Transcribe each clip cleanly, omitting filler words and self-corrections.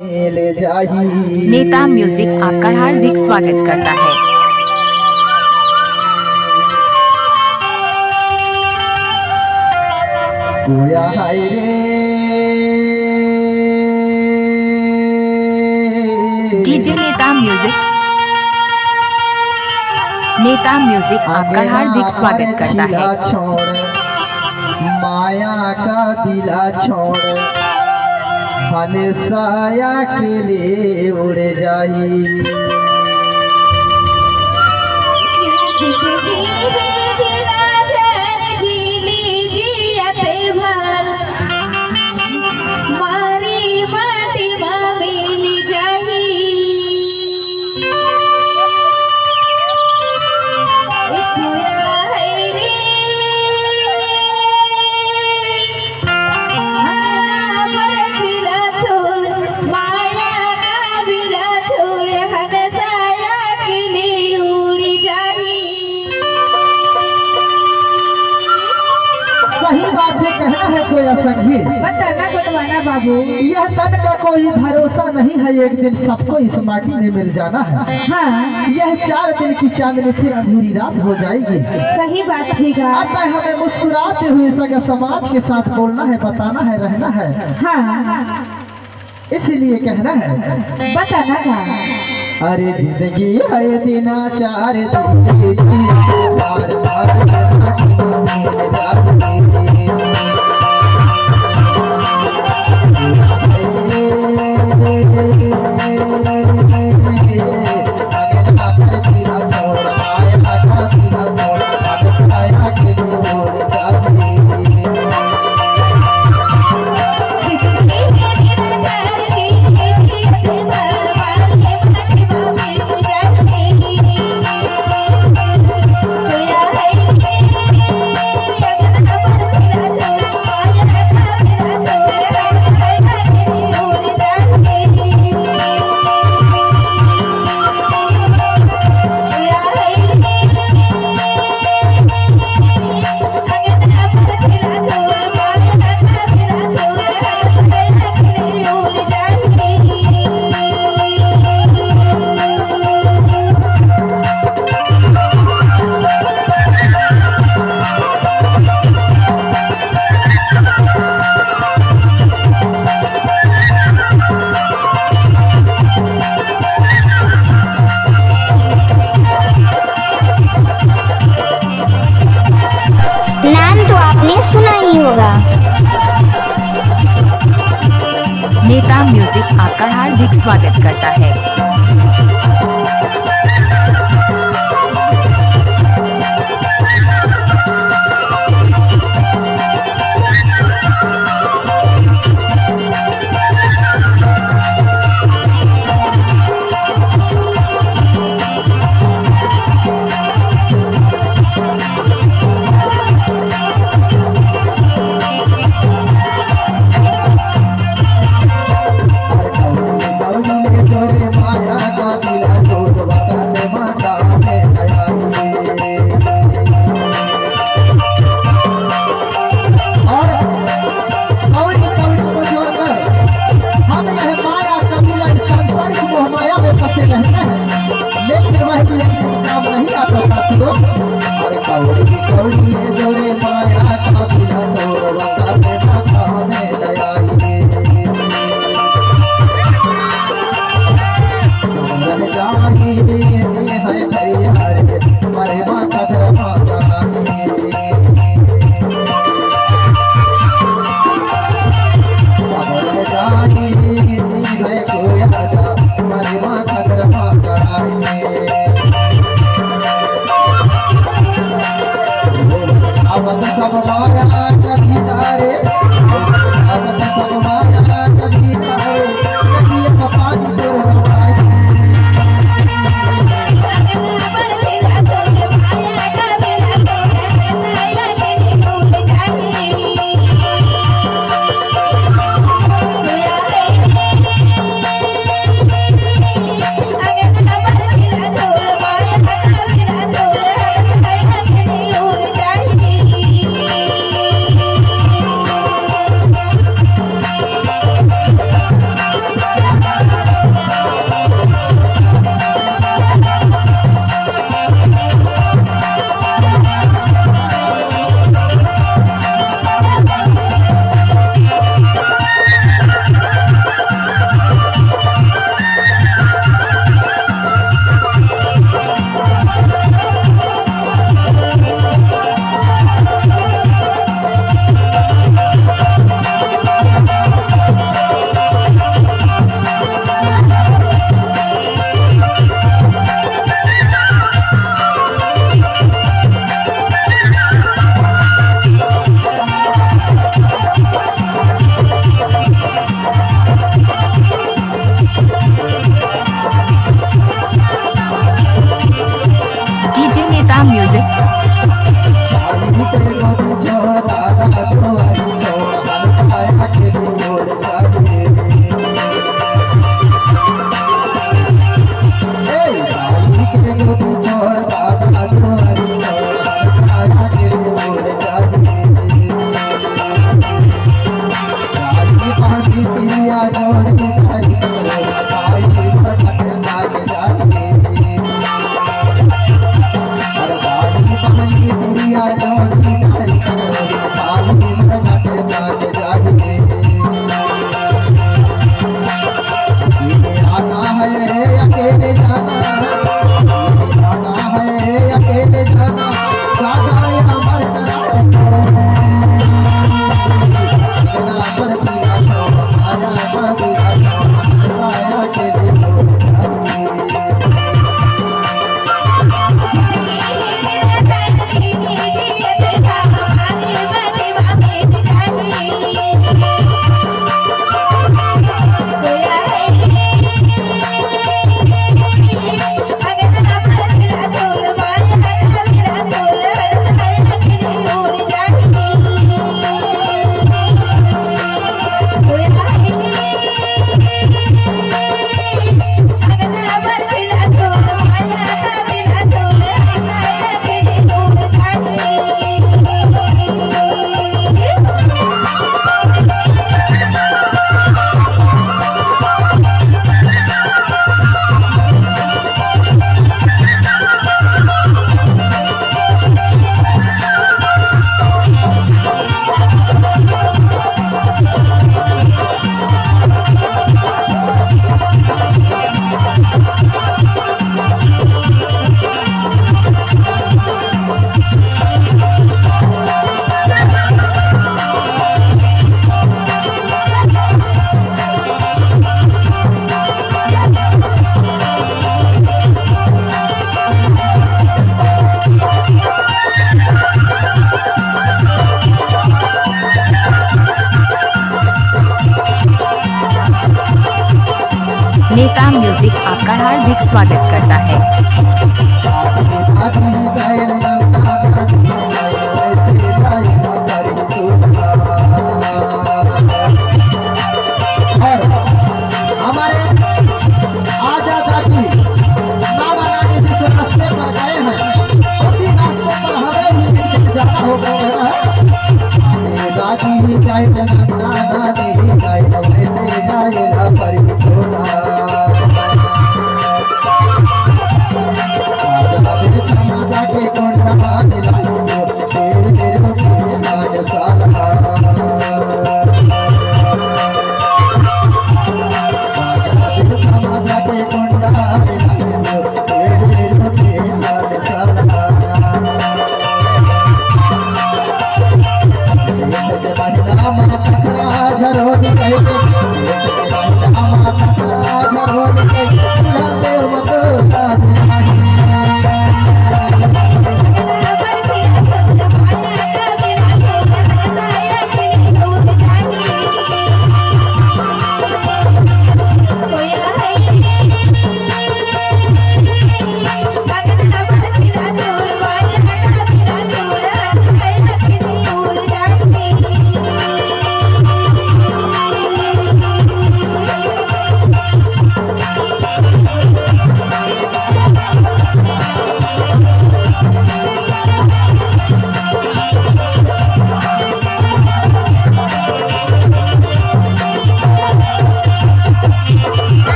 नेता म्यूजिक आपका हार्दिक स्वागत करता है। डीजे नेता म्यूजिक आपका हार्दिक स्वागत करता है। माया का दिला छोड़ साया के लिए उड़ जाई। सही बात है, कहना है कोई असंगी बताना गुटवाना बाबू। यह तन का कोई भरोसा नहीं है, एक दिन सबको इस माटी में मिल जाना है। हाँ, यह 4 दिन की चांदनी फिर अधूरी रात हो जाएगी। सही बात है। अतः हमें मुस्कुराते हुए सगे समाज के साथ बोलना है, बताना है, रहना है। हाँ, इसलिए कहना है, बताना का। अरे जिंदगी है दिना 4 दिन बार बार सुना ही होगा। नेता म्यूजिक आपका हार्दिक स्वागत करता है। लेकिन वह काम नहीं आता साथियों। और कौड़ी जोरे माया का दिला छोड़ बता दे माता में दयाई समझ जाही है हरे हमारे माता धर्मा समझ जाही है कोई राजा हमारे माता धर्मा कराई। नेता म्यूजिक आपका हार्दिक स्वागत करता है। और हमारे आजा दादी नाना नानी जिस रास्ते पर गए हैं उसी रास्ते पर हमें भी जाना होगा। दादी जाए नाना नानी जाए वैसे जाए ना परिचोला समाजा के कोंडा मिलाओ देव देव के नाज साला समाजा के कोंडा मिलाओ देव देव के नाज साला नाम तकरा झरोद कहते नाम तकरा झरोद कहते देव मत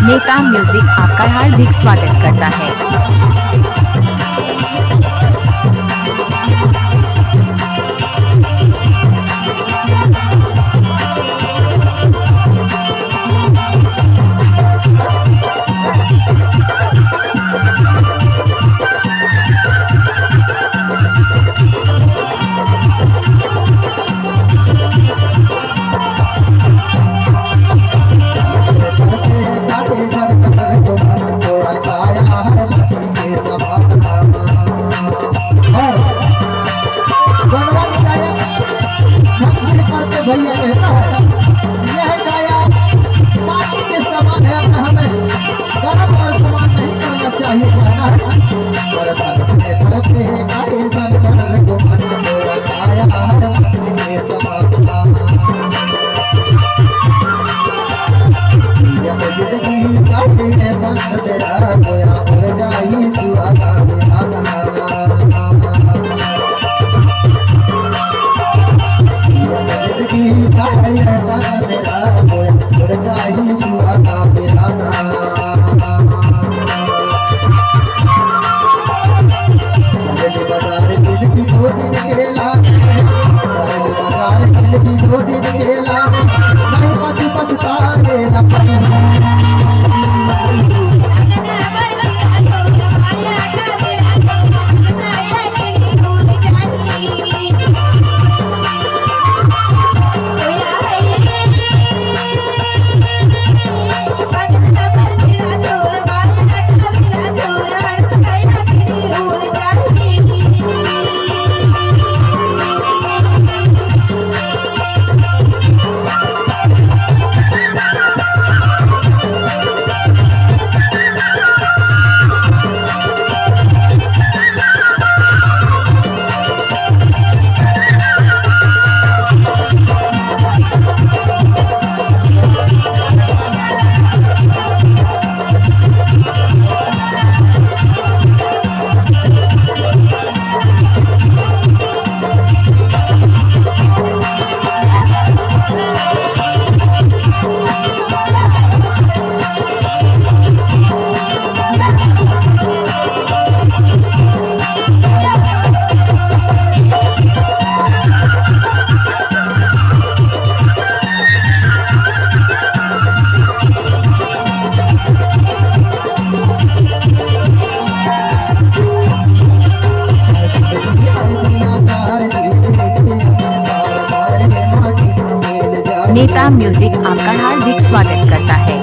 नेता म्यूजिक आपका हार्दिक स्वागत करता है। भैया कहता है यह काया माटी के समान है, हमें गरम और समान नहीं करना चाहिए कहना है। और से तरफे काए जनर को मन मोरा काया है माटी के समान यह जिंदगी काटे मन तेरा गोया उड़ जाई सुहागा बिहागा नेता म्यूजिक आपका हार्दिक स्वागत करता है।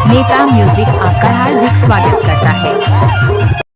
नेता म्यूजिक आपका हार्दिक स्वागत करता है।